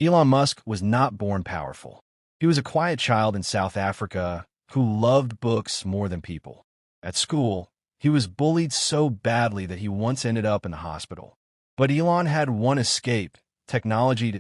Elon Musk was not born powerful. He was a quiet child in South Africa who loved books more than people. At school, he was bullied so badly that he once ended up in the hospital. But Elon had one escape: technology.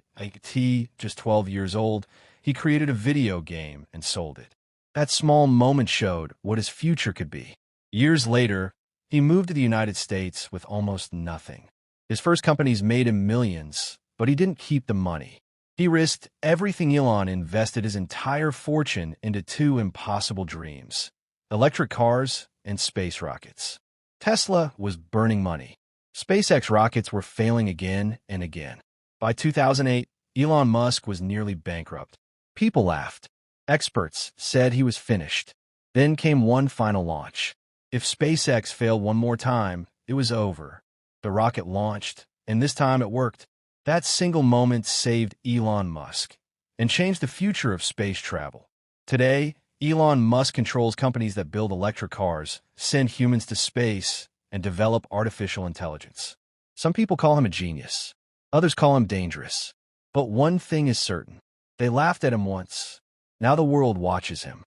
Just 12 years old, he created a video game and sold it. That small moment showed what his future could be. Years later, he moved to the United States with almost nothing. His first companies made him millions, but he didn't keep the money. He risked everything. Elon invested his entire fortune into two impossible dreams: electric cars and space rockets. Tesla was burning money. SpaceX rockets were failing again and again. By 2008, Elon Musk was nearly bankrupt. People laughed. Experts said he was finished. Then came one final launch. If SpaceX failed one more time, it was over. The rocket launched, and this time it worked. That single moment saved Elon Musk and changed the future of space travel. Today, Elon Musk controls companies that build electric cars, send humans to space, and develop artificial intelligence. Some people call him a genius. Others call him dangerous. But one thing is certain: they laughed at him once. Now the world watches him.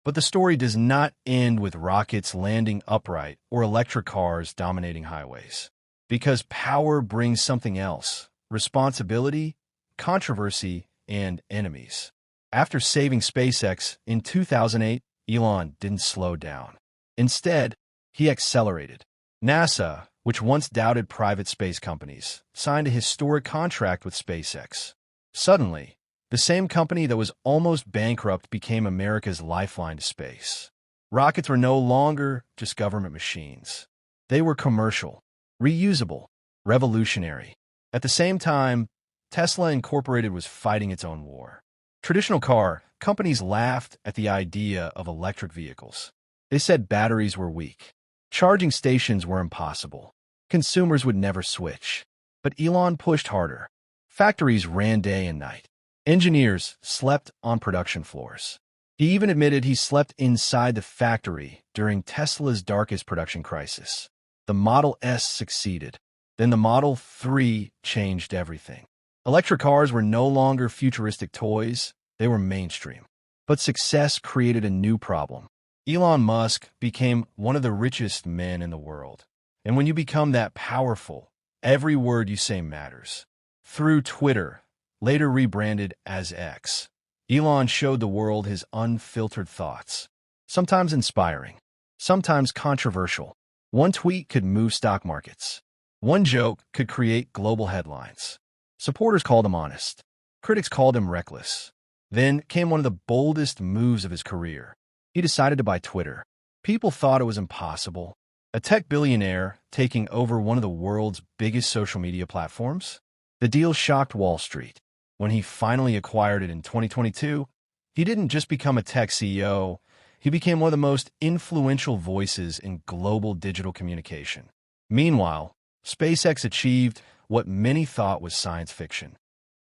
But the story does not end with rockets landing upright or electric cars dominating highways. Because power brings something else: responsibility, controversy, and enemies. After saving SpaceX in 2008, Elon didn't slow down. Instead, he accelerated. NASA, which once doubted private space companies, signed a historic contract with SpaceX. Suddenly, the same company that was almost bankrupt became America's lifeline to space. Rockets were no longer just government machines. They were commercial, reusable, revolutionary. At the same time, Tesla Incorporated was fighting its own war. Traditional car companies laughed at the idea of electric vehicles. They said batteries were weak. Charging stations were impossible. Consumers would never switch. But Elon pushed harder. Factories ran day and night. Engineers slept on production floors. He even admitted he slept inside the factory during Tesla's darkest production crisis. The Model S succeeded. Then the Model 3 changed everything. Electric cars were no longer futuristic toys, they were mainstream. But success created a new problem. Elon Musk became one of the richest men in the world. And when you become that powerful, every word you say matters. Through Twitter, later rebranded as X, Elon showed the world his unfiltered thoughts. Sometimes inspiring, sometimes controversial. One tweet could move stock markets. One joke could create global headlines. Supporters called him honest. Critics called him reckless. Then came one of the boldest moves of his career. He decided to buy Twitter. People thought it was impossible. A tech billionaire taking over one of the world's biggest social media platforms? The deal shocked Wall Street. When he finally acquired it in 2022, he didn't just become a tech CEO, he became one of the most influential voices in global digital communication. Meanwhile, SpaceX achieved what many thought was science fiction.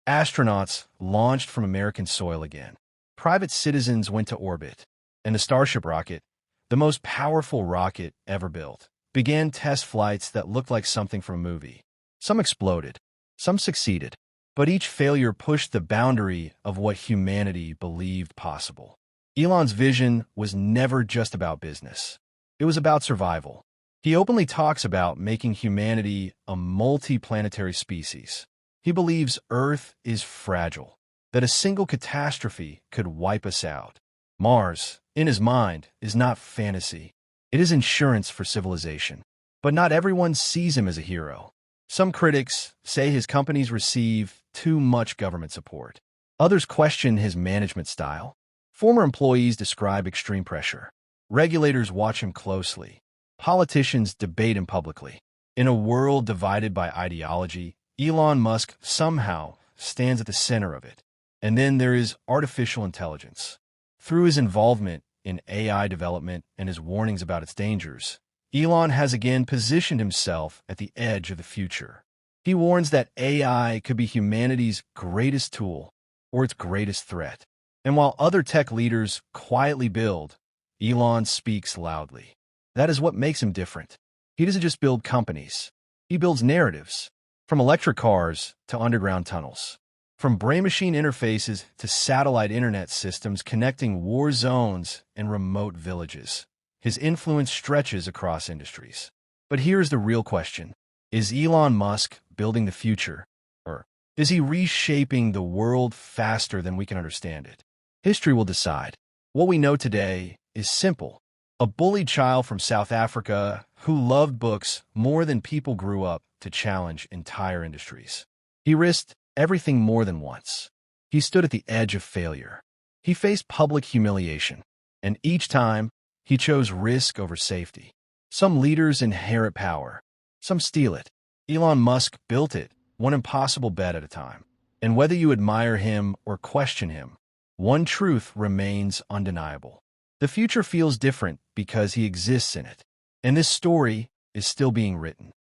Astronauts launched from American soil again. Private citizens went to orbit. And the Starship rocket, the most powerful rocket ever built, began test flights that looked like something from a movie. Some exploded. Some succeeded. But each failure pushed the boundary of what humanity believed possible. Elon's vision was never just about business. It was about survival. He openly talks about making humanity a multi-planetary species. He believes Earth is fragile, that a single catastrophe could wipe us out. Mars, in his mind, is not fantasy. It is insurance for civilization. But not everyone sees him as a hero. Some critics say his companies receive too much government support. Others question his management style. Former employees describe extreme pressure. Regulators watch him closely. Politicians debate him publicly. In a world divided by ideology, Elon Musk somehow stands at the center of it. And then there is artificial intelligence. Through his involvement in AI development and his warnings about its dangers, Elon has again positioned himself at the edge of the future. He warns that AI could be humanity's greatest tool or its greatest threat. And while other tech leaders quietly build, Elon speaks loudly. That is what makes him different. He doesn't just build companies. He builds narratives, from electric cars to underground tunnels, From brain-machine interfaces to satellite internet systems connecting war zones and remote villages, his influence stretches across industries. But here's the real question. Is Elon Musk building the future, or is he reshaping the world faster than we can understand it? History will decide. What we know today is simple. A bullied child from South Africa who loved books more than people grew up to challenge entire industries. He risked everything more than once. He stood at the edge of failure. He faced public humiliation, and each time, he chose risk over safety. Some leaders inherit power. Some steal it. Elon Musk built it, one impossible bet at a time. And whether you admire him or question him, one truth remains undeniable. The future feels different because he exists in it. And this story is still being written.